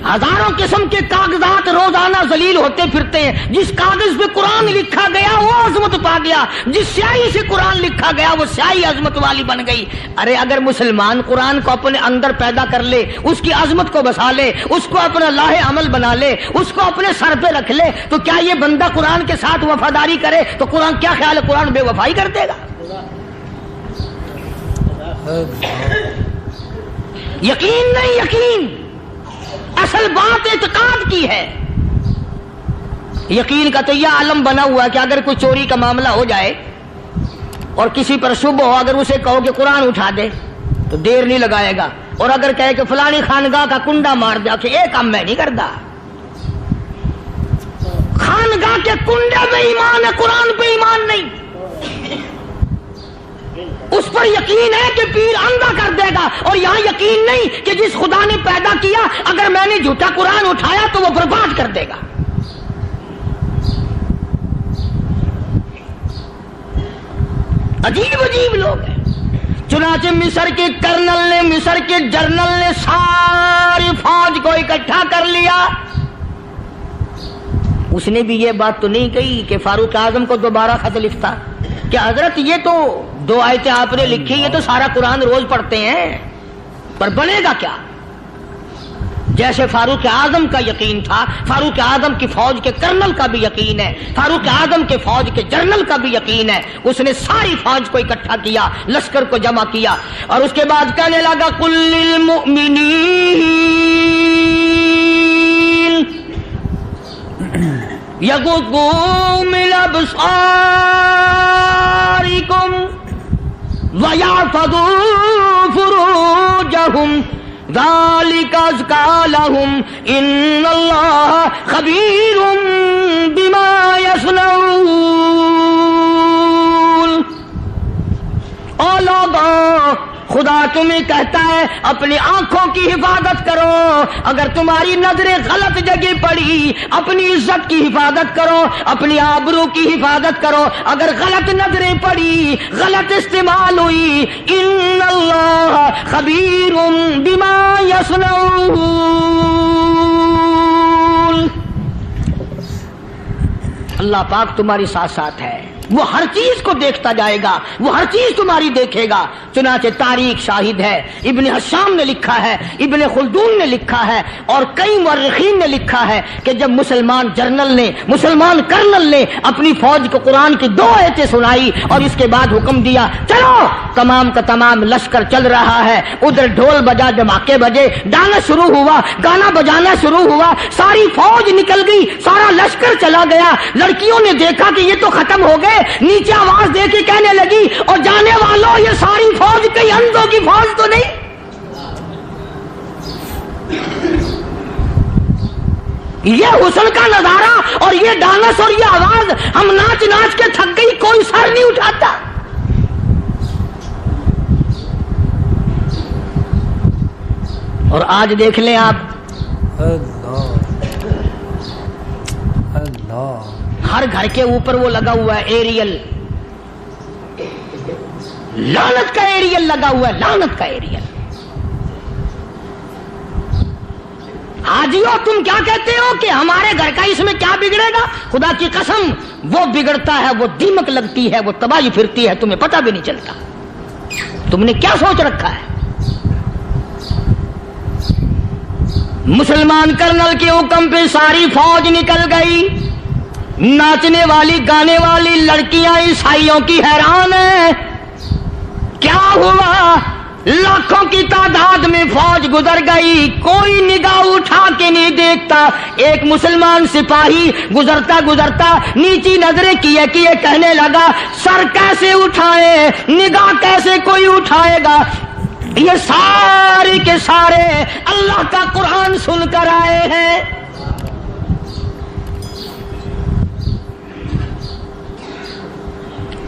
[SPEAKER 3] ہزاروں قسم کے کاغذات روزانہ ذلیل ہوتے پھرتے ہیں. جس کاغذ پہ قرآن لکھا گیا وہ عظمت پا گیا, جس سیاہی سے قرآن لکھا گیا وہ سیاہی عظمت والی بن گئی. ارے اگر مسلمان قرآن کو اپنے اندر پیدا کر لے, اس کی عظمت کو بسا لے, اس کو اپنا لاہ عمل بنا لے, اس کو اپنے سر پہ رکھ لے, تو کیا یہ بندہ قرآن کے ساتھ وفاداری کرے تو قرآن کیا خیال ہے قرآن بے وفائی کر دے گا؟ یقین نہیں, یقین اصل بات اعتقاد کی ہے. یقین کا تو یہ عالم بنا ہوا ہے کہ اگر کوئی چوری کا معاملہ ہو جائے اور کسی پر شبہ ہو, اگر اسے کہو کہ قرآن اٹھا دے تو دیر نہیں لگائے گا, اور اگر کہے کہ فلانی خانگاہ کا کنڈا مار دیا کہ یہ کام میں نہیں کرتا. خانگاہ کے کنڈے پہ ایمان ہے, قرآن پہ ایمان نہیں. اس پر یقین ہے کہ پیر اندھا کر دے گا, اور یہاں یقین نہیں کہ جس خدا نے پیدا کیا اگر میں نے جھوٹا قرآن اٹھایا تو وہ برباد کر دے گا. عجیب عجیب لوگ ہیں. چنانچہ مصر کے کرنل نے, مصر کے جنرل نے ساری فوج کو اکٹھا کر لیا. اس نے بھی یہ بات تو نہیں کہی کہ فاروق اعظم کو دوبارہ خط لکھتا کہ حضرت یہ تو 2 آیتیں آپ نے لکھی, یہ تو سارا قرآن روز پڑھتے ہیں, پر بنے گا کیا؟ جیسے فاروق اعظم کا یقین تھا, فاروق اعظم کی فوج کے کرنل کا بھی یقین ہے, فاروق اعظم کے فوج کے جنرل کا بھی یقین ہے. اس نے ساری فوج کو اکٹھا کیا, لشکر کو جمع کیا, اور اس کے بعد کہنے لگا قل للمؤمنین یغضوا من ابصارکم ویحفظوا فروجہم ذالک ازکی لہم ان اللہ خبیر بما یصنعون. او لوگوں, خدا تمہیں کہتا ہے اپنی آنکھوں کی حفاظت کرو. اگر تمہاری نظریں غلط جگہ پڑی, اپنی عزت کی حفاظت کرو, اپنی آبرو کی حفاظت کرو. اگر غلط نظریں پڑی, غلط استعمال ہوئی, ان اللہ خبیر بما یصنعون. اللہ پاک تمہاری ساتھ ساتھ ہے, وہ ہر چیز کو دیکھتا جائے گا, وہ ہر چیز تمہاری دیکھے گا. چنانچہ تاریخ شاہد ہے, ابن حشام نے لکھا ہے, ابن خلدون نے لکھا ہے, اور کئی مورخین نے لکھا ہے کہ جب مسلمان جنرل نے, مسلمان کرنل نے اپنی فوج کو قرآن کی 2 آیتیں سنائی اور اس کے بعد حکم دیا چلو, تمام کا تمام لشکر چل رہا ہے. ادھر ڈھول بجا, دھماکے بجے, ڈانا شروع ہوا, گانا بجانا شروع ہوا, ساری فوج نکل گئی, سارا لشکر چلا گیا. لڑکیوں نے دیکھا کہ یہ تو ختم ہو گئے, نیچے آواز دے کے کہنے لگی اور جانے والوں یہ ساری فوج کئی اندھوں کی فوج تو نہیں. یہ حسن کا نظارہ اور یہ ڈانس اور یہ آواز, ہم ناچ ناچ کے تھک گئی, کوئی سر نہیں اٹھاتا. اور آج دیکھ لیں آپ, ہر گھر کے اوپر وہ لگا ہوا ہے ایریل, لعنت کا ایریل لگا ہوا ہے, لعنت کا ایریل. حاجیو تم کیا کہتے ہو کہ ہمارے گھر کا اس میں کیا بگڑے گا؟ خدا کی قسم وہ بگڑتا ہے, وہ دیمک لگتی ہے, وہ تباہی پھرتی ہے, تمہیں پتہ بھی نہیں چلتا. تم نے کیا سوچ رکھا ہے؟ مسلمان کرنل کے حکم پہ ساری فوج نکل گئی. ناچنے والی گانے والی لڑکیاں عیسائیوں کی حیران ہیں. کیا ہوا؟ لاکھوں کی تعداد میں فوج گزر گئی, کوئی نگاہ اٹھا کے نہیں دیکھتا. ایک مسلمان سپاہی گزرتا گزرتا نیچی نظریں کیے کیے کہنے لگا سر کیسے اٹھائے, نگاہ کیسے کوئی اٹھائے گا؟ یہ سارے کے سارے اللہ کا قرآن سن کر آئے ہیں.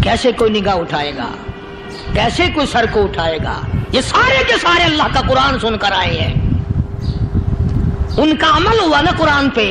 [SPEAKER 3] کیسے کوئی نگاہ اٹھائے گا, کیسے کوئی سر کو اٹھائے گا؟ یہ سارے کے سارے اللہ کا قرآن سن کر آئے ہیں. ان کا عمل ہوا نا قرآن پہ,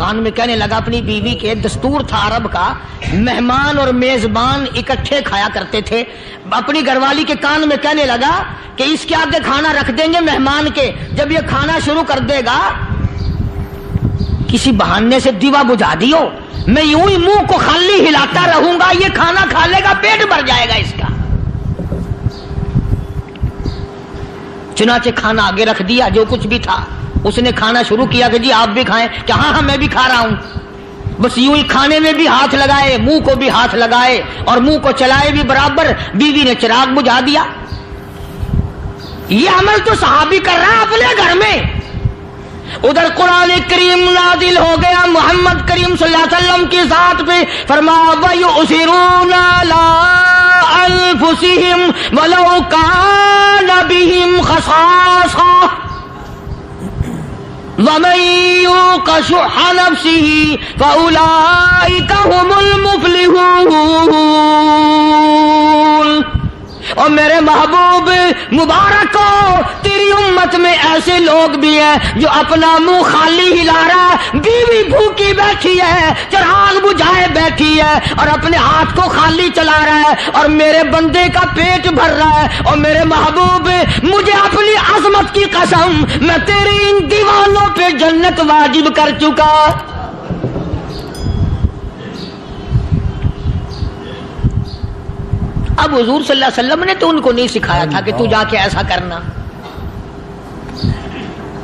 [SPEAKER 3] کان میں کہنے لگا، اپنی بیوی کے دستور تھا عرب کا، مہمان اور میزبان اکٹھے کھایا کرتے تھے، اپنی گھر والی کے کان میں کہنے لگا کہ اس کے آگے کھانا رکھ دیں گے مہمان کے، جب یہ کھانا شروع کر دے گا کسی بہانے سے دیوا بجھا دیو، میں یوں ہی منہ کو خالی ہلاتا رہوں گا، یہ کھانا کھا لے گا، پیٹ بھر جائے گا اس کا۔ چنانچہ کھانا آگے رکھ دیا، جو کچھ بھی تھا اس نے کھانا شروع کیا کہ جی آپ بھی کھائیں، کہ ہاں ہاں میں بھی کھا رہا ہوں۔ بس یوں ہی کھانے میں بھی ہاتھ لگائے، منہ کو بھی ہاتھ لگائے اور منہ کو چلائے بھی برابر، بیوی نے چراغ بجھا دیا۔ یہ عمل تو صحابی کر رہا ہے اپنے گھر میں، ادھر قرآن کریم نازل ہو گیا محمد کریم صلی اللہ علیہ وسلم کی ذات پہ، فرمایا وَيُؤْثِرُونَ عَلَىٰ أَنفُسِهِمْ وَلَوْ كَانَ بِهِمْ خَصَاصَةٌ وَمَن يُوقَ شُحَّ نَفْسِهِ فَأُولَٰئِكَ هُمُ الْمُفْلِحُونَ۔ اور میرے محبوب مبارک ہو، تیری امت میں ایسے لوگ بھی ہیں جو اپنا منہ خالی ہلا رہا ہے، بیوی بھوکی بیٹھی ہے، چراغ بجھائے بیٹھی ہے اور اپنے ہاتھ کو خالی چلا رہا ہے اور میرے بندے کا پیٹ بھر رہا ہے۔ اور میرے محبوب مجھے اپنی عظمت کی قسم، میں تیری ان دیوانوں پہ جنت واجب کر چکا۔ اب حضور صلی اللہ علیہ وسلم نے تو ان کو نہیں سکھایا تھا کہ تو جا کے ایسا کرنا،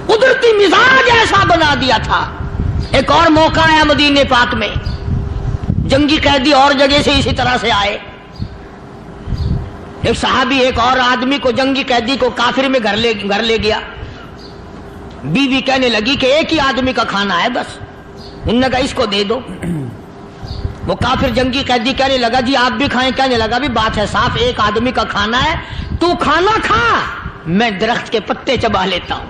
[SPEAKER 3] قدرتی مزاج ایسا بنا دیا تھا۔ ایک اور موقع آیا مدینے پاک میں، جنگی قیدی اور جگہ سے اسی طرح سے آئے، ایک صحابی ایک اور آدمی کو، جنگی قیدی کو کافر میں گھر لے گیا۔ بیوی کہنے لگی کہ ایک ہی آدمی کا کھانا ہے بس، انہوں نے کہا اس کو دے دو۔ وہ کافر جنگی قیدی کہنے لگا جی آپ بھی کھائیں، کہنے لگا بھی بات ہے صاف، ایک آدمی کا کھانا ہے، تو کھانا کھا، میں درخت کے پتے چبا لیتا ہوں۔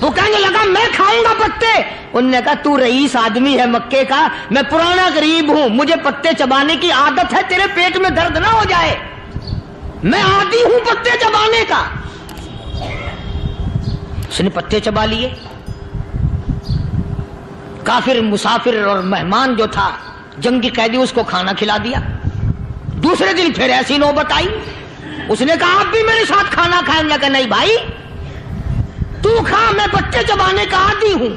[SPEAKER 3] وہ کہنے لگا میں کھاؤں گا پتے، انہوں نے کہا تو رئیس آدمی ہے مکے کا، میں پرانا غریب ہوں، مجھے پتے چبانے کی عادت ہے، تیرے پیٹ میں درد نہ ہو جائے، میں عادی ہوں پتے چبانے کا۔ اس نے پتے چبا لیے، کافر مسافر اور مہمان جو تھا جنگی قیدی اس کو کھانا کھلا دیا۔ دوسرے دن پھر ایسی نوبت آئی، اس نے کہا آپ بھی میرے ساتھ کھانا کھائیں گے؟ کہ نہیں بھائی تو کھا، میں پتے چبانے کا عادی ہوں۔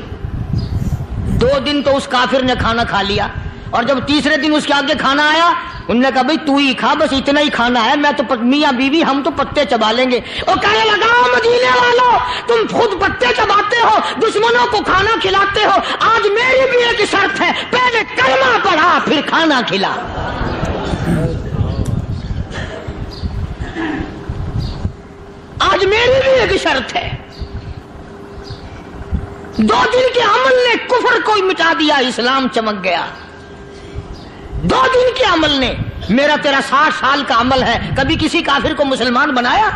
[SPEAKER 3] 2 دن تو اس کافر نے کھانا کھا لیا، اور جب تیسرے دن اس کے آگے کھانا آیا، انہوں نے کہا بھائی تو ہی کھا، بس اتنا ہی کھانا ہے، میں تو میاں بیوی ہم تو پتے چبا لیں گے۔ اور کہنے لگا مدینے والوں تم خود پتے چباتے ہو، دشمنوں کو کھانا کھلاتے ہو، آج میری بھی ایک شرط ہے، پہلے کلمہ پڑھا پھر کھانا کھلا۔ آج میری بھی ایک شرط ہے۔ 2 دن کے عمل نے کفر کو مٹا دیا، اسلام چمک گیا۔ 2 دن کے عمل نے، میرا تیرا 60 سال کا عمل ہے، کبھی کسی کافر کو مسلمان بنایا؟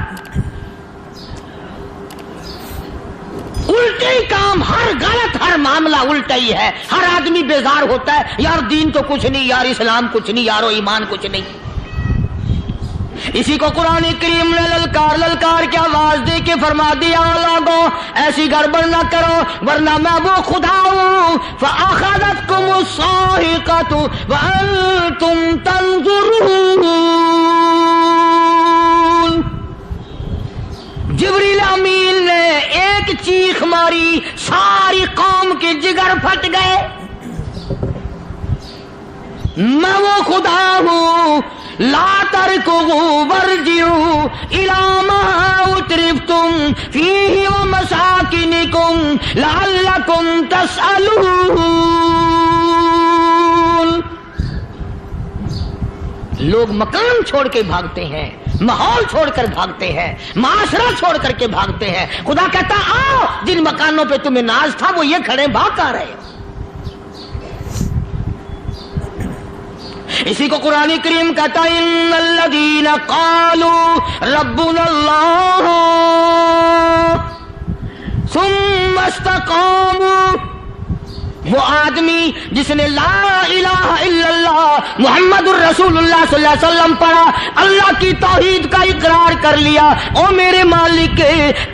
[SPEAKER 3] الٹے ہی کام، ہر غلط، ہر معاملہ الٹا ہی ہے، ہر آدمی بیزار ہوتا ہے، یار دین تو کچھ نہیں، یار اسلام کچھ نہیں، یارو ایمان کچھ نہیں۔ اسی کو قرآن کریم نے للکار کے آواز دے کے فرما دیا لوگوں ایسی گڑبڑ نہ کرو ورنہ میں وہ خدا ہوں فَأَخَذَتْكُمُ الصَّاعِقَةُ وَأَنْتُمْ تَنظُرُونَ۔ جبریل امین نے ایک چیخ ماری، ساری قوم کے جگر پھٹ گئے۔ میں وہ خدا ہوں لا تركضوا وارجعوا إلى ما أترفتم فيه ومساكنكم لعلكم تسألون۔ لوگ مکان چھوڑ کے بھاگتے ہیں، ماحول چھوڑ کر بھاگتے ہیں، معاشرہ چھوڑ کر کے بھاگتے ہیں۔ خدا کہتا آؤ جن مکانوں پہ تمہیں ناز تھا وہ یہ کھڑے بھاگ آ رہے۔ اسی کو قرآن کریم کہتا ہے ان الذین قالوا ربنا اللہ ثم استقاموا وہ آدمی جس نے لا الہ الا اللہ محمد الرسول اللہ صلی اللہ علیہ وسلم پڑھا، اللہ کی توحید کا اقرار کر لیا، او میرے مالک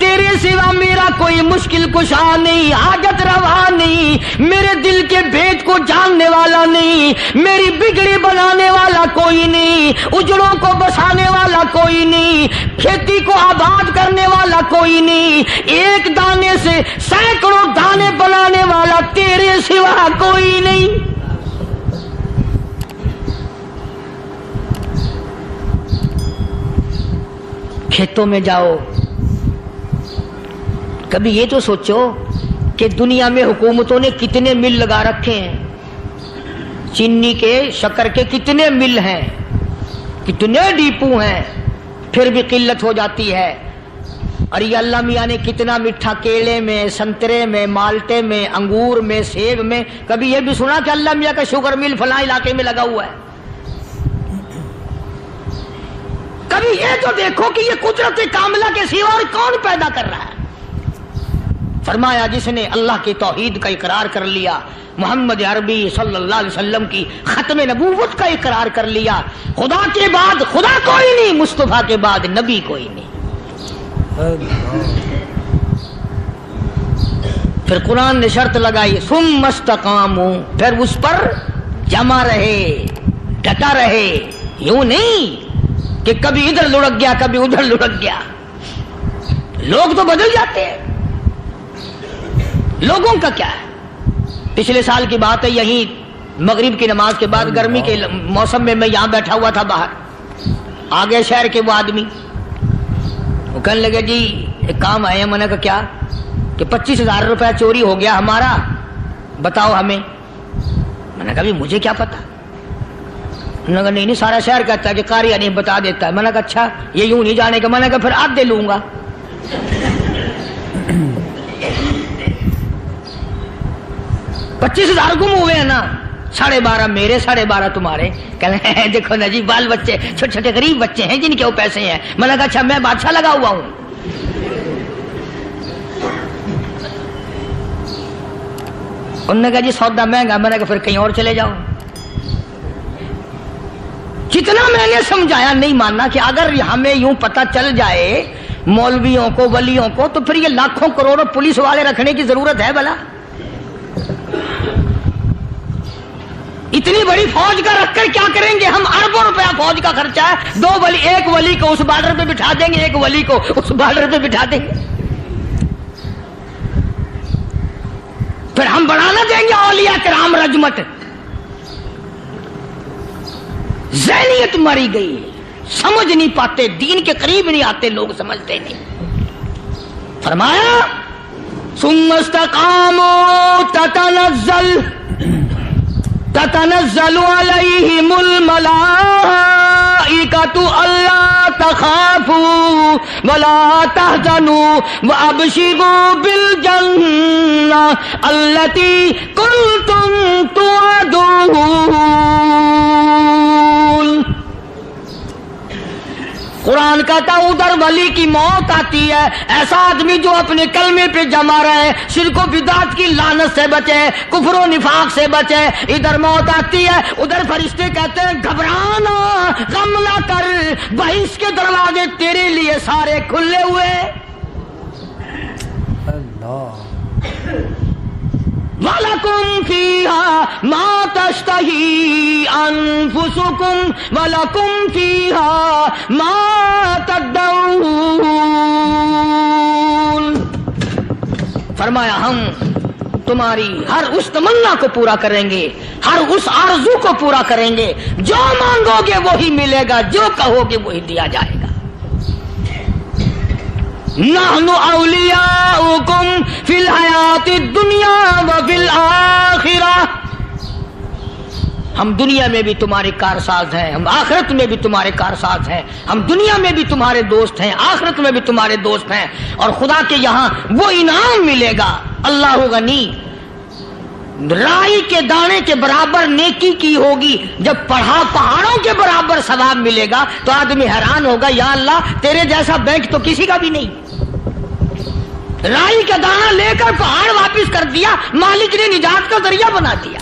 [SPEAKER 3] تیرے سوا میرا کوئی مشکل کشا نہیں، حاجت روا نہیں، میرے دل کے بھید کو جاننے والا نہیں، میری بگڑی بنانے والا کوئی نہیں، اجڑوں کو بسانے والا کوئی نہیں، کھیتی کو آباد کرنے والا کوئی نہیں، ایک دانے سے سینکڑوں دانے بنانے والا تیرے سوا کوئی نہیں۔ کھیتوں میں جاؤ، کبھی یہ تو سوچو کہ دنیا میں حکومتوں نے کتنے مل لگا رکھے ہیں، چینی کے، شکر کے کتنے مل ہیں، کتنے ڈیپو ہیں، پھر بھی قلت ہو جاتی ہے۔ اور یہ اللہ میاں نے کتنا میٹھا کیلے میں، سنترے میں، مالٹے میں، انگور میں، سیب میں، کبھی یہ بھی سنا کہ اللہ میاں کا شوگر مل فلاں علاقے میں لگا ہوا ہے؟ کبھی یہ تو دیکھو کہ یہ قدرت کاملہ کے سوا اور کون پیدا کر رہا ہے؟ فرمایا جس نے اللہ کی توحید کا اقرار کر لیا، محمد عربی صلی اللہ علیہ وسلم کی ختم نبوت کا اقرار کر لیا، خدا کے بعد خدا کوئی نہیں، مصطفیٰ کے بعد نبی کوئی نہیں۔ پھر قرآن نے شرط لگائی ثم استقاموا، پھر اس پر جمع رہے، ڈٹا رہے، یوں نہیں کہ کبھی ادھر لڑک گیا کبھی ادھر لڑک گیا۔ لوگ تو بدل جاتے ہیں، لوگوں کا کیا ہے؟ پچھلے سال کی بات ہے، یہیں مغرب کی نماز کے بعد گرمی کے موسم میں یہاں بیٹھا ہوا تھا، باہر آگے شہر کے وہ آدمی، وہ کہنے لگے جی ایک کام آئے ہیں۔ میں نے کہا کیا؟ کہ 25,000 روپے چوری ہو گیا ہمارا، بتاؤ ہمیں۔ میں نے کہا مجھے کیا پتا؟ انہوں نے کہا نہیں سارا شہر کہتا ہے کہ قاری نہیں بتا دیتا ہے۔ میں نے کہا اچھا یہ یوں نہیں جانے کا؟ میں نے کہا پھر آدھے لوں گا۔ 25,000 گم ہوئے ہیں نا، 12.5 میرے، 12.5 تمہارے۔ کہنے ہیں دیکھو نا جی بال بچے، چھوٹے چھوٹے غریب بچے ہیں جن کے وہ پیسے ہیں۔ میں نے کہا اچھا میں بادشاہ لگا ہوا ہوں؟ انہوں نے کہا جی سودا مہنگا۔ میں نے کہا پھر کہیں اور چلے جاؤ۔ کتنا میں نے سمجھایا، نہیں ماننا کہ اگر ہمیں یوں پتہ چل جائے مولویوں کو، ولیوں کو، تو پھر یہ لاکھوں کروڑوں پولیس والے رکھنے کی ضرورت ہے بھلا؟ اتنی بڑی فوج کا رکھ کر کیا کریں گے ہم؟ اربوں روپیہ فوج کا خرچہ ہے، 2 ولی، ایک ولی کو اس بارڈر پہ بٹھا دیں گے، ایک ولی کو اس بارڈر پہ بٹھا دیں گے، پھر ہم بڑھانا دیں گے اولیاء کرام رجمت۔ ذہنیت ماری گئی، سمجھ نہیں پاتے، دین کے قریب نہیں آتے لوگ، سمجھتے نہیں۔ فرمایا ثم استقاموا تتنزل علیہم الملائکۃ الا تخافوا ولا تحزنوا وابشروا بالجنہ التی کنتم توعدون۔ قرآن کہتا ہے ادھر ولی کی موت آتی ہے، ایسا آدمی جو اپنے کلمے پہ جمع رہے، شرک و بدعت کی لعنت سے بچے، کفر و نفاق سے بچے۔ ادھر موت آتی ہے، ادھر فرشتے کہتے ہیں گھبرانا، غم نہ کر، بہشت کے دروازے تیرے لیے سارے کھلے ہوئے۔ اللہ وَلَكُمْ فِيهَا مَا تَشْتَهِي أَنفُسُكُمْ وَلَكُمْ فِيهَا مَا تَدَّعُونَ۔ فرمایا ہم تمہاری ہر اس تمنا کو پورا کریں گے، ہر اس آرزو کو پورا کریں گے، جو مانگو گے وہی ملے گا، جو کہو گے وہی دیا جائے گا۔ نحن اولیاؤکم فی الحیات الدنیا وفی الآخرہ، ہم دنیا میں بھی تمہارے کارساز ہیں، ہم آخرت میں بھی تمہارے کارساز ہیں، ہم دنیا میں بھی تمہارے دوست ہیں، آخرت میں بھی تمہارے دوست ہیں، اور خدا کے یہاں وہ انعام ملے گا۔ اللہ غنی، رائی کے دانے کے برابر نیکی کی ہوگی، جب پہاڑوں کے برابر ثواب ملے گا تو آدمی حیران ہوگا، یا اللہ تیرے جیسا بینک تو کسی کا بھی نہیں، رائی کا دانہ لے کر پہاڑ واپس کر دیا، مالک نے نجات کا ذریعہ بنا دیا۔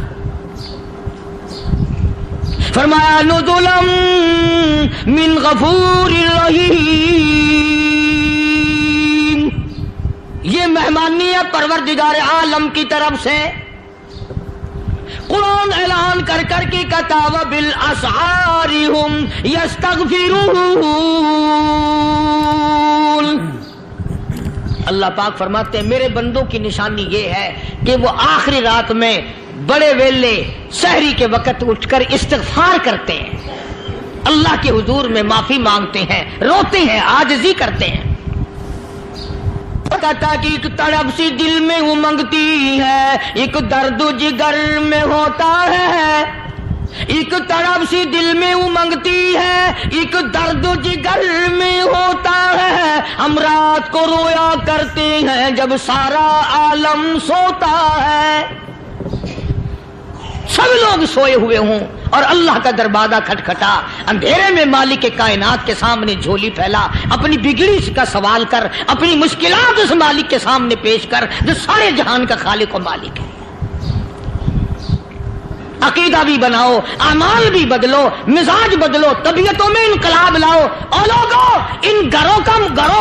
[SPEAKER 3] فرمایا نزلا من غفور رحیم، یہ مہمانی ہے پروردگار عالم کی طرف سے۔ قرآن اعلان کر کر کے کہتا وبالاسحار ہم یستغفرون، اللہ پاک فرماتے ہیں میرے بندوں کی نشانی یہ ہے کہ وہ آخری رات میں بڑے ویلے سحری کے وقت اٹھ کر استغفار کرتے ہیں، اللہ کے حضور میں معافی مانگتے ہیں، روتے ہیں، عاجزی کرتے ہیں۔ کہتا کہ ایک تڑپ سی دل میں امنگتی ہے، ایک درد جگر میں ہوتا ہے، ایک تڑپ سی دل میں امنگتی ہے، ایک درد جگر میں ہوتا ہے، ہم رات کو رویا کرتے ہیں جب سارا عالم سوتا ہے۔ سب لوگ سوئے ہوئے ہوں اور اللہ کا دروازہ کھٹکھٹا، اندھیرے میں مالک کائنات کے سامنے جھولی پھیلا، اپنی بگڑی کا سوال کر، اپنی مشکلات اس مالک کے سامنے پیش کر جو سارے جہان کا خالق و مالک ہے۔ عقیدہ بھی بناؤ، اعمال بھی بدلو، مزاج بدلو، طبیعتوں میں انقلاب لاؤ، اور لوگوں ان گھروں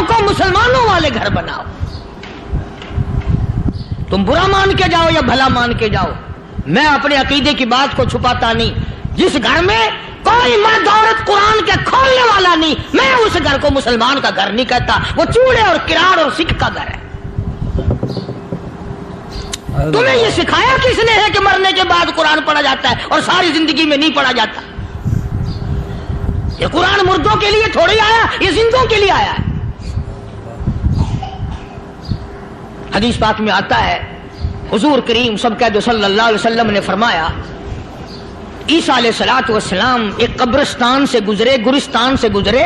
[SPEAKER 3] کو مسلمانوں والے گھر بناؤ۔ تم برا مان کے جاؤ یا بھلا مان کے جاؤ، میں اپنے عقیدے کی بات کو چھپاتا نہیں۔ جس گھر میں کوئی مرد عورت قرآن کے کھولنے والا نہیں، میں اس گھر کو مسلمان کا گھر نہیں کہتا، وہ چوڑے اور کراڑ اور سکھ کا گھر ہے۔ تمہیں یہ سکھایا کس نے ہے کہ مرنے کے بعد قرآن پڑھا جاتا ہے اور ساری زندگی میں نہیں پڑھا جاتا؟ یہ قرآن مردوں کے لیے تھوڑی آیا، یہ زندوں کے لیے آیا ہے۔ حدیث پاک میں آتا ہے حضور کریم سب کہہ دو صلی اللہ علیہ وسلم نے فرمایا عیسیٰ علیہ السلام ایک قبرستان سے گزرے، گورستان سے گزرے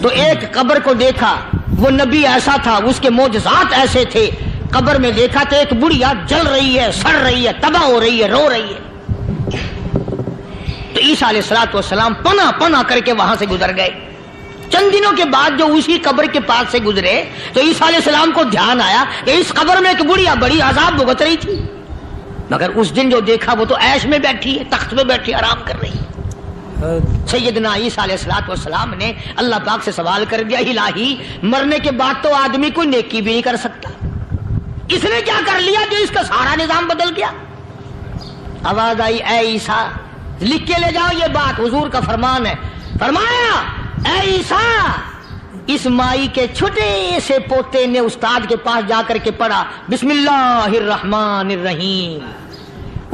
[SPEAKER 3] تو ایک قبر کو دیکھا، وہ نبی ایسا تھا، اس کے معجزات ایسے تھے۔ قبر میں دیکھا تو ایک بڑھیا جل رہی ہے، سڑ رہی ہے، تباہ ہو رہی ہے، رو رہی ہے۔ تو عیسیٰ علیہ السلام پناہ کر کے وہاں سے گزر گئے۔ چند دنوں کے بعد جو اسی قبر کے پاس سے گزرے تو عیسیٰ علیہ السلام کو دھیان آیا کہ اس قبر میں ایک بڑھیا بڑی عذاب بھگت رہی تھی، مگر اس دن جو دیکھا وہ تو عیش میں بیٹھی ہے، تخت میں بیٹھی آرام کر رہی ہے۔ سیدنا عیسیٰ علیہ السلام نے اللہ پاک سے سوال کر دیا، الہی مرنے کے بعد تو آدمی کوئی نیکی بھی نہیں کر سکتا، اس نے کیا کر لیا جو اس کا سارا نظام بدل گیا؟ آواز آئی اے عیسیٰ لکھ کے لے جاؤ یہ بات، حضور کا فرمان ہے۔ فرمایا اے عیسیٰ، اس مائی کے چھوٹے سے پوتے نے استاد کے پاس جا کر کے پڑھا بسم اللہ الرحمن الرحیم،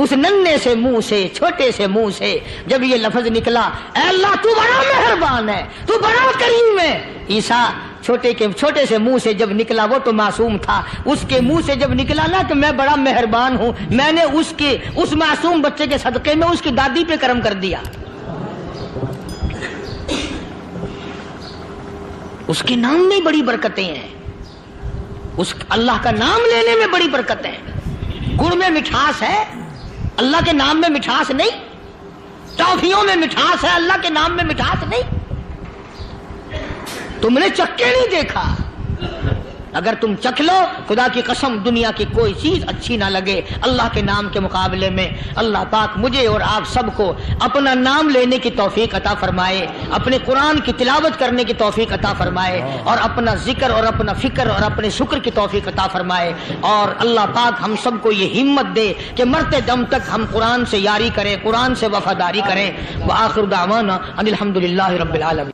[SPEAKER 3] اس ننھے سے منہ سے، چھوٹے سے منہ سے جب یہ لفظ نکلا اے اللہ تو بڑا مہربان ہے، تو بڑا کریم ہے۔ عیسیٰ چھوٹے سے منہ سے جب نکلا، وہ تو معصوم تھا، اس کے منہ سے جب نکلا نا کہ میں بڑا مہربان ہوں، میں نے اس معصوم بچے کے صدقے میں اس کی دادی پہ کرم کر دیا۔ اس کے نام میں بڑی برکتیں ہیں، اس اللہ کا نام لینے میں بڑی برکتیں ہیں۔ گڑ میں مٹھاس ہے، اللہ کے نام میں مٹھاس نہیں۔ ٹافیوں میں مٹھاس ہے، اللہ کے نام میں مٹھاس نہیں۔ تم نے چکھ کے نہیں دیکھا، اگر تم چکھ لو خدا کی قسم دنیا کی کوئی چیز اچھی نہ لگے اللہ کے نام کے مقابلے میں۔ اللہ پاک مجھے اور آپ سب کو اپنا نام لینے کی توفیق عطا فرمائے، اپنے قرآن کی تلاوت کرنے کی توفیق عطا فرمائے، اور اپنا ذکر اور اپنا فکر اور اپنے شکر کی توفیق عطا فرمائے، اور اللہ پاک ہم سب کو یہ ہمت دے کہ مرتے دم تک ہم قرآن سے یاری کریں، قرآن سے وفاداری کریں۔ وآخر دعوانا ان الحمدللہ رب العالمین۔